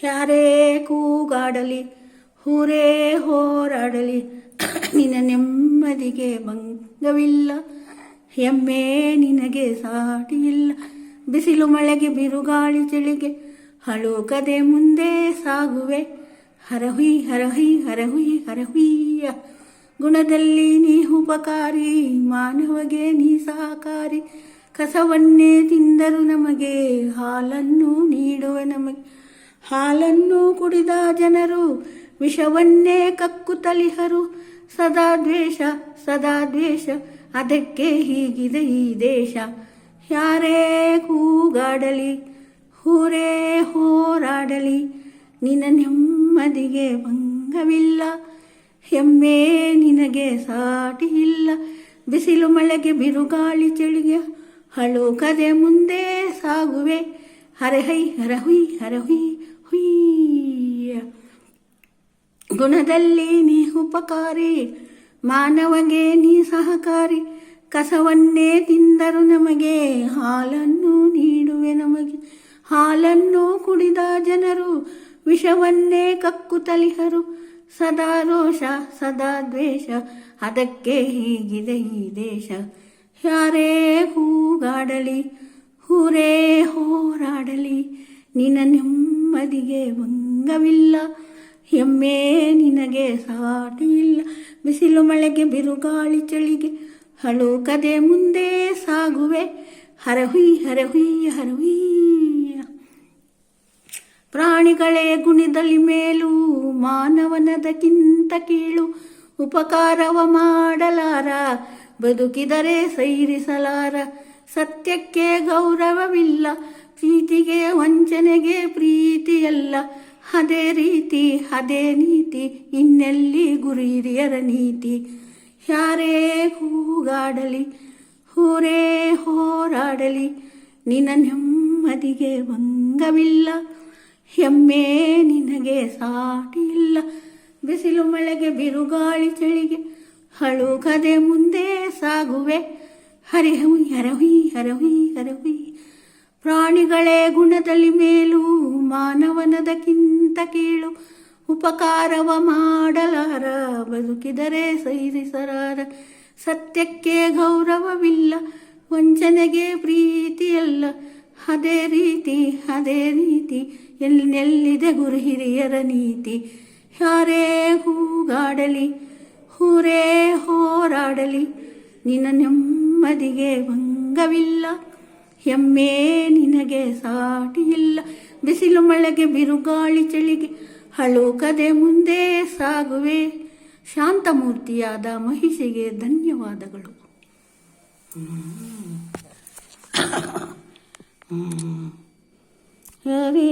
ಯಾರೇ ಕೂಗಾಡಲಿ ಊರೇ ಹೋರಾಡಲಿ ನಿನ್ನ ನೆಮ್ಮದಿಗೆ ಭಂಗವಿಲ್ಲ. ಹೆಮ್ಮೆ ನಿನಗೆ ಸಾಟಿಯಿಲ್ಲ. ಬಿಸಿಲು ಮಳೆಗೆ ಬಿರುಗಾಳಿ ಚಳಿಗೆ ಹಳುಕದೆ ಮುಂದೆ ಸಾಗುವೆ. ಹರಹುಯ್ ಹರಹುಯ್ ಹರಹುಯ್ ಹರಹುಯ್ಯ. ಗುಣದಲ್ಲಿ ನೀ ಉಪಕಾರಿ, ಮಾನವಗೆ ನೀ ಸಹಕಾರಿ. ಕಸವನ್ನೇ ತಿಂದರು ನಮಗೆ ಹಾಲನ್ನು ನೀಡುವ ನಮಗೆ. ಹಾಲನ್ನು ಕುಡಿದ ಜನರು ವಿಷವನ್ನೇ ಕಕ್ಕುತ್ತಲಿಹರು. ಸದಾ ದ್ವೇಷ ಸದಾ ದ್ವೇಷ, ಅದಕ್ಕೆ ಹೀಗಿದೆ ಈ ದೇಶ. ಯಾರೇ ಕೂಗಾಡಲಿ ಊರೇ ಹೋರಾಡಲಿ ನಿನ್ನ ನೆಮ್ಮದಿಗೆ ಭಂಗವಿಲ್ಲ. ಹೆಮ್ಮೆ ನಿನಗೆ ಸಾಟಿ ಇಲ್ಲ. ಬಿಸಿಲು ಮಳೆಗೆ ಬಿರುಗಾಳಿ ಚಳಿಗೆ ಹಳುಕದೆ ಮುಂದೆ ಸಾಗುವೆ. ಹರಹೈ ಹರಹುಯ್ ಹರಹುಯ್ ಹುಯ್ಯ. ಗುಣದಲ್ಲಿ ನೀ ಉಪಕಾರಿ, ಮಾನವಗೆ ನೀ ಸಹಕಾರಿ. ಕಸವನ್ನೇ ತಿಂದರು ನಮಗೆ ಹಾಲನ್ನು ನೀಡುವೆ ನಮಗೆ. ಹಾಲನ್ನು ಕುಡಿದ ಜನರು ವಿಷವನ್ನೇ ಕಕ್ಕುತ್ತಲಿಹರು. ಸದಾ ರೋಷ ಸದಾ ದ್ವೇಷ, ಅದಕ್ಕೆ ಹೀಗಿದೆ ಈ ದೇಶ. ಯಾರೇ ಕೂಗಾಡಲಿ ಊರೇ ಹೋರಾಡಲಿ ನಿನ್ನ ನೆಮ್ಮದಿಗೆ ಭಂಗವಿಲ್ಲ. ಹೆಮ್ಮೆ ನಿನಗೆ ಸಾಟಿ ಇಲ್ಲ. ಬಿಸಿಲು ಮಳೆಗೆ ಬಿರುಗಾಳಿ ಚಳಿಗೆ ಹಳುಕದೆ ಮುಂದೆ ಸಾಗುವೆ. ಹರಹುಯ್ ಹರಹುಯ್ ಹರಹುಯ್ಯ. ಪ್ರಾಣಿಗಳೇ ಗುಣದಲ್ಲಿ ಮೇಲು, ಮಾನವನದಕ್ಕಿಂತ ಕೀಳು. ಉಪಕಾರವ ಮಾಡಲಾರ, ಬದುಕಿದರೆ ಸೈರಿಸಲಾರ. ಸತ್ಯಕ್ಕೆ ಗೌರವವಿಲ್ಲ, ಪ್ರೀತಿಗೆ ವಂಚನೆಗೆ ಪ್ರೀತಿಯಲ್ಲ. ಅದೇ ರೀತಿ ಅದೇ ನೀತಿ, ಇನ್ನೆಲ್ಲಿ ಗುರು ಹಿರಿಯರ ನೀತಿ. ಯಾರೇ ಕೂಗಾಡಲಿ ಊರೇ ಹೋರಾಡಲಿ ನಿನ್ನ ನೆಮ್ಮದಿಗೆ ಭಂಗವಿಲ್ಲ. ಹೆಮ್ಮೆ ನಿನಗೆ ಸಾಟಿ ಇಲ್ಲ. ಬಿಸಿಲು ಮಳೆಗೆ ಬಿರುಗಾಳಿ ಚಳಿಗೆ ಹಳುಕದೆ ಮುಂದೆ ಸಾಗುವೆ. ಹರಿಹುಯ್ ಹರಹುಯ್ ಹರಹುಯ್ ಹರಹುಯ್. ಪ್ರಾಣಿಗಳೇ ಗುಣದಲ್ಲಿ ಮೇಲು, ಮಾನವನದಕ್ಕಿಂತ ಕೀಳು. ಉಪಕಾರವ ಮಾಡಲಾರ, ಬದುಕಿದರೆ ಸೈರಿಸಲಾರ. ಸತ್ಯಕ್ಕೆ ಗೌರವವಿಲ್ಲ, ವಂಚನೆಗೆ ಪ್ರೀತಿಯಲ್ಲ. ಅದೇ ರೀತಿ ಅದೇ ರೀತಿ, ಎಲ್ಲೆಲ್ಲಿದೆ ಗುರು ಹಿರಿಯರ ನೀತಿ. ಯಾರೇ ಕೂಗಾಡಲಿ ಊರೇ ಹೋರಾಡಲಿ ನಿನ್ನ ನೆಮ್ಮದಿಗೆ ಭಂಗವಿಲ್ಲ. ಹೆಮ್ಮೆ ನಿನಗೆ ಸಾಟಿ ಇಲ್ಲ. ಬಿಸಿಲು ಮಳೆಗೆ ಬಿರುಗಾಳಿ ಚಳಿಗೆ ಹಳುಕದೆ ಮುಂದೆ ಸಾಗುವೆ. ಶಾಂತಮೂರ್ತಿಯಾದ ಮಹಿಷಿಗೆ ಧನ್ಯವಾದಗಳು. ಹರೇ